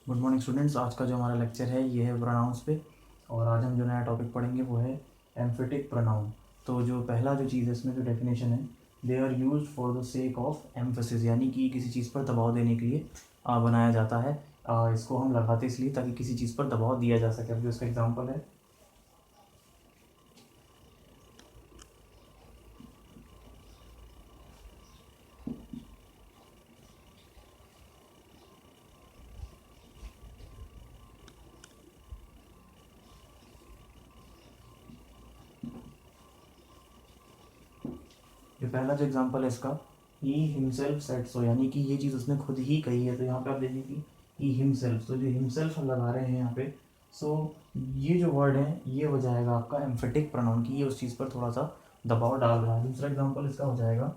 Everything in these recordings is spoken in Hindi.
Good morning students. आज का जो हमारा लेक्चर है ये है प्रोनाउंस पे। और आज हम जो नया टॉपिक पढ़ेंगे वो है एम्फेटिक प्रोनाउन। तो जो पहला जो चीज़ है इसमें जो डेफिनेशन है, they are use for the sake of emphasis, यानी कि किसी चीज़ पर दबाव देने के लिए बनाया जाता है। इसको हम लगाते इसलिए ताकि किसी चीज़ पर दबाव दिया जा सके। अब जो इसका एग्जाम्पल है, ये पहला जो एग्जांपल है इसका, ही हिमसेल्फ सेड सो, यानी कि ये चीज़ उसने खुद ही कही है। तो यहाँ पे आप देखिए कि ही हिमसेल्फ, तो जो हिमसेल्फ हम लगा रहे हैं यहाँ पे, सो ये जो वर्ड है ये हो जाएगा आपका एम्फेटिक प्रोनाउन की ये उस चीज़ पर थोड़ा सा दबाव डाल रहा है। दूसरा एग्जाम्पल इसका हो जाएगा,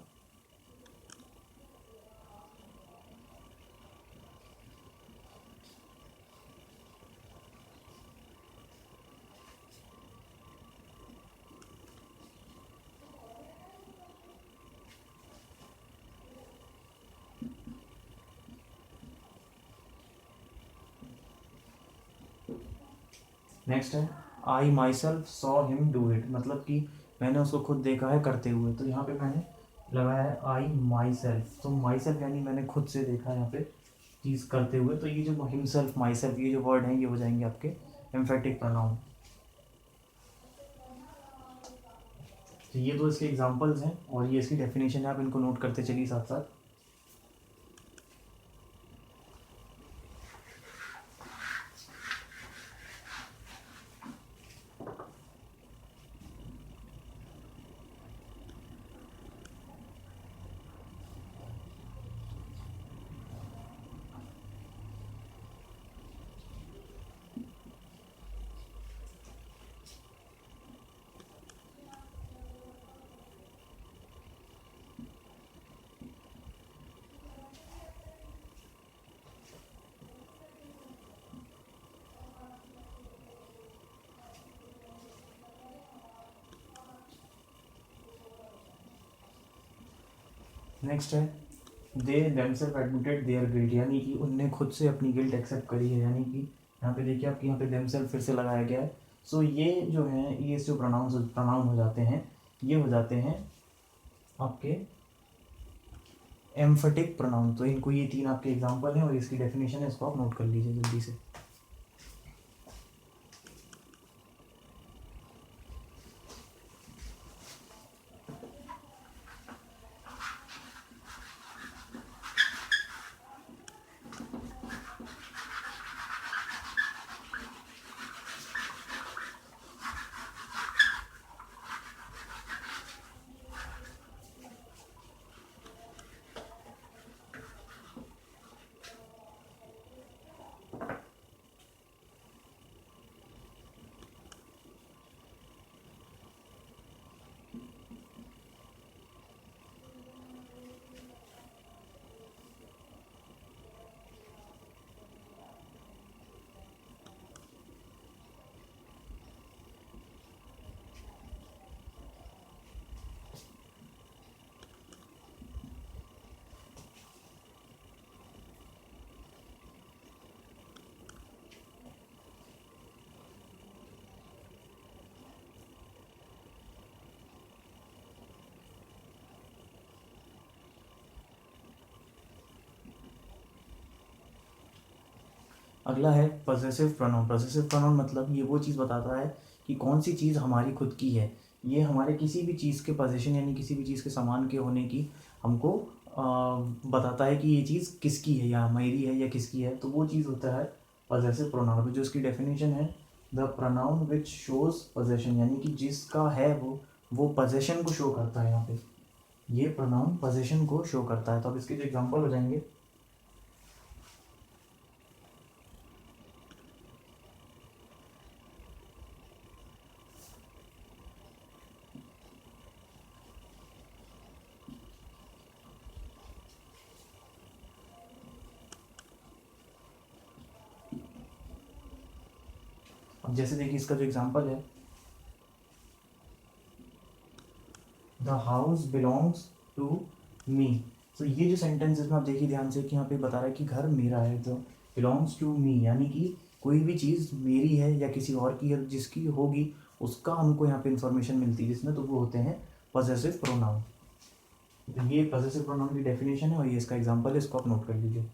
नेक्स्ट है I myself saw him do it, मतलब कि मैंने उसको खुद देखा है करते हुए। तो यहाँ पे मैंने लगाया है आई माई सेल्फ, तो माई सेल्फ यानी मैंने खुद से देखा है यहाँ पे चीज़ करते हुए। तो ये जो हिमसेल्फ माई सेल्फ ये जो वर्ड हैं ये हो जाएंगे आपके एम्फेटिक प्रोनाउन। तो ये दो इसके एग्जांपल्स हैं और ये इसकी डेफिनेशन है, आप इनको नोट करते चलिए साथ साथ। नेक्स्ट है they themselves admitted their guilt, यानी कि उनने खुद से अपनी गिल्ट एक्सेप्ट करी है। यानी कि यहाँ पे देखिए आपके यहाँ पे देमसेल्फ फिर से लगाया गया है। सो ये जो है ये जो प्रोनाउन हो जाते हैं ये हो जाते हैं आपके एम्फेटिक प्रोनाउन। तो इनको ये तीन आपके एग्जांपल हैं और इसकी डेफिनेशन है, इसको आप नोट कर लीजिए जल्दी से। अगला है पजेसिव प्रोनाउन। पजेसिव प्रोनाउन मतलब ये वो चीज़ बताता है कि कौन सी चीज़ हमारी खुद की है। ये हमारे किसी भी चीज़ के पोजेशन यानी किसी भी चीज़ के सामान के होने की हमको बताता है कि ये चीज़ किसकी है या मेरी है या किसकी है। तो वो चीज़ होता है पजेसिव प्रोनाउन। जो इसकी डेफिनेशन है, the pronoun which shows possession, यानी कि जिसका है वो पोजेशन को शो करता है। यहाँ पे ये प्रोनाउन पोजेशन को शो करता है। तो अब इसके जो एग्जाम्पल हो जाएंगे, अब जैसे देखिए इसका जो एग्जाम्पल है, the house belongs to me. तो ये जो सेंटेंस इसमें आप देखिए ध्यान से कि यहाँ पे बता रहा है कि घर मेरा है। तो बिलोंग्स टू मी, यानी कि कोई भी चीज़ मेरी है या किसी और की है, जिसकी होगी उसका हमको यहाँ पे इंफॉर्मेशन मिलती है जिसमें, तो वो होते हैं पॉसेसिव प्रोनाउन। तो ये पॉसेसिव प्रोनाउन की डेफिनेशन है और ये इसका एग्जांपल है, इसको आप नोट कर लीजिए।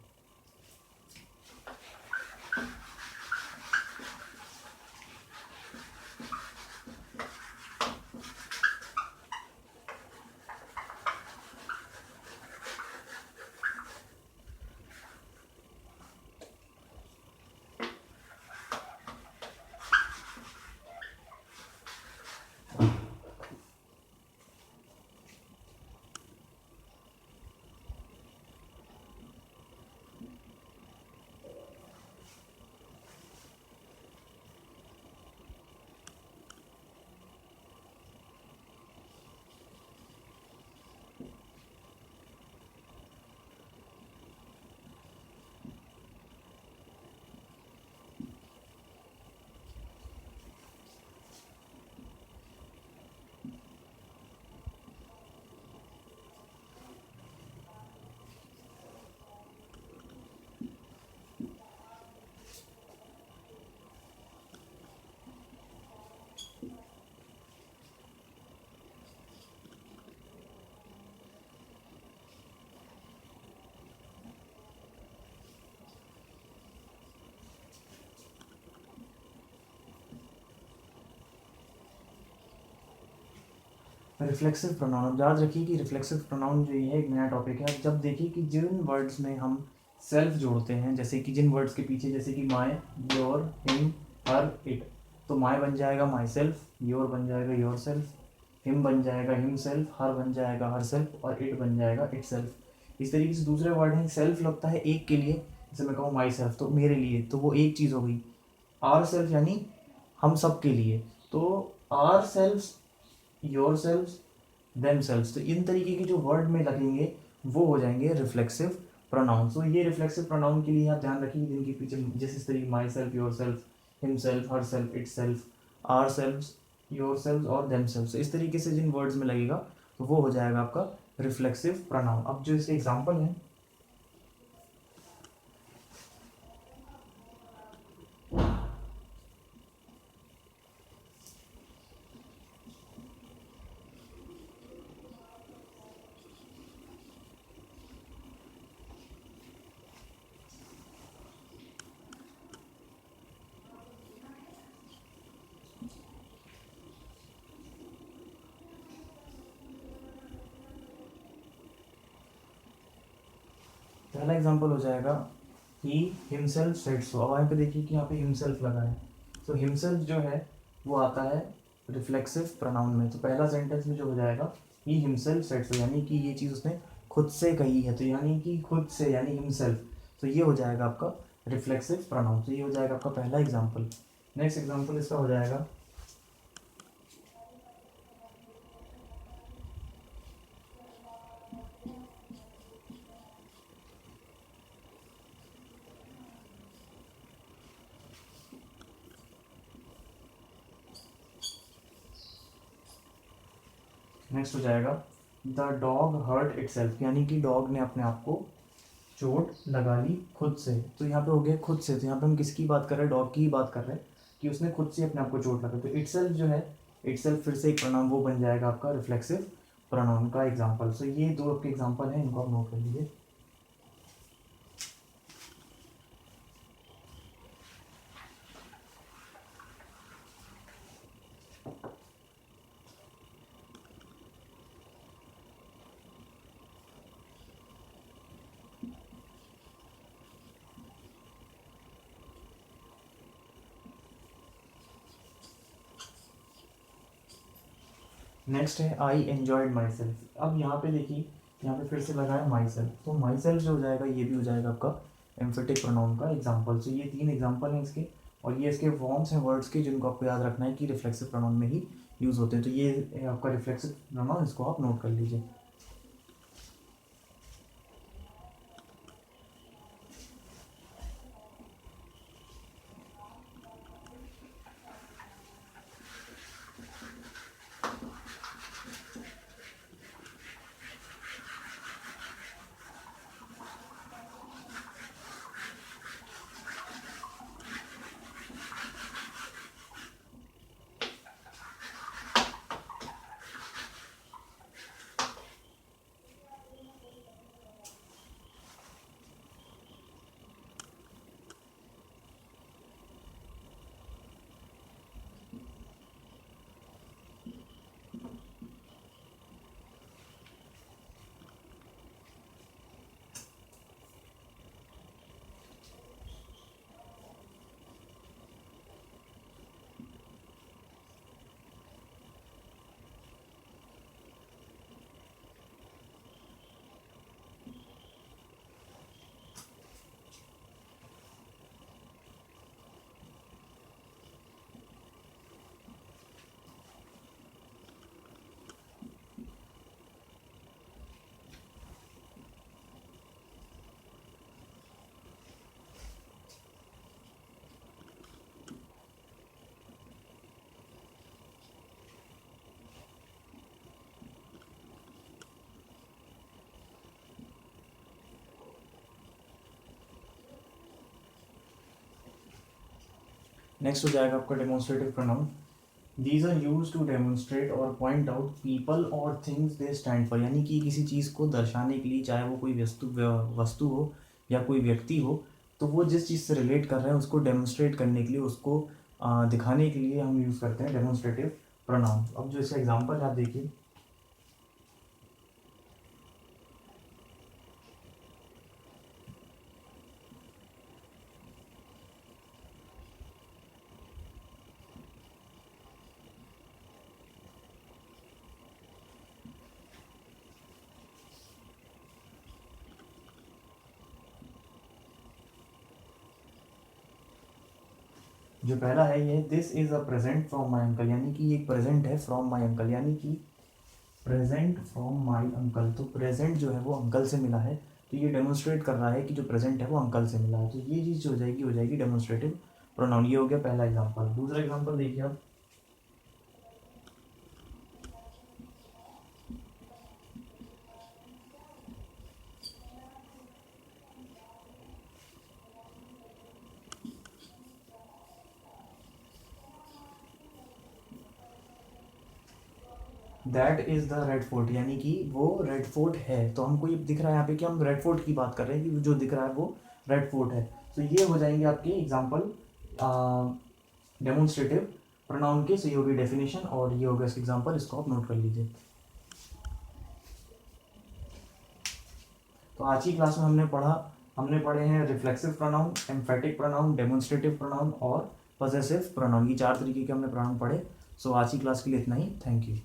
रिफ्लेक्सिव प्रोनाउन, अब याद रखिए कि रिफ्लेक्सिव प्रोनाउन जो ये है एक नया टॉपिक है। अब जब देखिए कि जिन वर्ड्स में हम सेल्फ जोड़ते हैं, जैसे कि जिन वर्ड्स के पीछे, जैसे कि my, your, him, her, it, तो माय बन जाएगा माई सेल्फ, योर बन जाएगा योर सेल्फ, हिम बन जाएगा हिम सेल्फ, हर बन जाएगा हर सेल्फ और इट बन जाएगा इट सेल्फ। इस तरीके से दूसरे वर्ड हैं, सेल्फ लगता है एक के लिए, जैसे मैं कहूँ माई सेल्फ तो मेरे लिए, तो वो एक चीज़ हो गई। आर सेल्फ यानी हम सब के लिए, तो our self, your self, them selves, तो इन तरीके के जो वर्ड में लगेंगे वो हो जाएंगे रिफ्लेक्सिव प्रोनाउन। तो ये रिफ्लेक्सिव प्रोनाउन के लिए आप ध्यान रखिए जिनके पीछे जैसे इस तरीके my self, your self, him self, her self, it self, our self, your self और देम सेल्फ, इस तरीके से जिन वर्ड्स में लगेगा तो वो हो जाएगा आपका रिफ्लेक्सिव प्रोनाउन। अब जो इसके एग्जाम्पल हैं, पहला एग्जाम्पल हो जाएगा ही हिमसेल्फ सेड सो। अब यहाँ पे देखिए कि यहाँ पे हिमसेल्फ लगा है, तो हिमसेल्फ जो है वो आता है रिफ्लेक्सिव प्रोनाउन में। तो पहला सेंटेंस में जो हो जाएगा ही हिमसेल्फ सेड सो, यानी कि ये चीज़ उसने खुद से कही है, तो यानी कि खुद से यानी हिमसेल्फ, तो ये हो जाएगा आपका रिफ्लेक्सिव प्रोनाउन। तो ये हो जाएगा आपका पहला एग्जाम्पल। नेक्स्ट एग्जाम्पल इसका हो जाएगा नेक्स्ट हो जाएगा द डॉग हर्ट इटसेल्फ, यानी कि डॉग ने अपने आप को चोट लगा ली खुद से। तो यहाँ पे हो गया खुद से, तो यहाँ पे हम किसकी बात कर रहे हैं, डॉग की ही बात कर रहे हैं कि उसने खुद से अपने आप को चोट लगा। तो इटसेल्फ जो है, इटसेल्फ फिर से एक प्रोनाउन, वो बन जाएगा आपका रिफ्लेक्सिव प्रोनाउन का एग्जाम्पल। सो ये दो आपके एग्जाम्पल हैं, इनको आप नोट कर लीजिए। नेक्स्ट है आई एन्जॉयड माई सेल्फ। अब यहाँ पे देखिए, यहाँ पे फिर से लगा है माई सेल्फ, तो माई सेल्फ जो हो जाएगा ये भी हो जाएगा आपका एम्फेटिक प्रोनाउन का एग्जाम्पल। तो ये तीन एग्जाम्पल हैं इसके, और ये इसके फॉर्म्स हैं वर्ड्स के जिनको आपको याद रखना है कि रिफ्लेक्सिव प्रोनाउन में ही यूज़ होते हैं। तो ये है आपका रिफ्लेक्सिव प्रोनाउन, इसको आप नोट कर लीजिए। नेक्स्ट हो जाएगा आपका demonstrative pronoun. These are use to demonstrate और पॉइंट आउट पीपल और थिंग्स दे स्टैंड फॉर, यानी कि किसी चीज़ को दर्शाने के लिए, चाहे वो कोई वस्तु हो या कोई व्यक्ति हो, तो वो जिस चीज़ से रिलेट कर रहे हैं उसको डेमोन्स्ट्रेट करने के लिए, उसको दिखाने के लिए हम यूज़ करते हैं डेमोन्स्ट्रेटिव प्रोनाउन। अब जो इसका एग्जांपल आप देखिए, जो पहला है ये, this is a present from my uncle, यानी कि ये एक प्रेजेंट है फ्रॉम माई अंकल, यानी कि प्रेजेंट फ्रॉम माई अंकल। तो प्रेजेंट जो है वो अंकल से मिला है, तो ये डेमोन्स्ट्रेट कर रहा है कि जो प्रेजेंट है वो अंकल से मिला है, तो ये चीज़ जो हो जाएगी डेमोन्स्ट्रेटिव प्रोनाउन। ये हो गया पहला एग्जांपल। दूसरा एग्जांपल देखिए आप, that is the red fort, यानी कि वो रेड फोर्ट है। तो हमको ये दिख रहा है यहाँ पे कि हम रेड फोर्ट की बात कर रहे हैं, कि जो दिख रहा है वो रेड फोर्ट है। तो ये हो जाएंगे आपके एग्जांपल डेमोन्स्ट्रेटिव प्रोनाउन के। सो ये होगी डेफिनेशन और ये होगा इसका एग्जांपल, इसको आप नोट कर लीजिए। तो आज की क्लास में हमने पढ़े हैं reflexive pronoun, emphatic pronoun, demonstrative pronoun और पॉसेसिव प्रोनाउन। ये 4 तरीके के हमने प्रोनाउन पढ़े। सो आज की क्लास के लिए इतना ही। Thank you.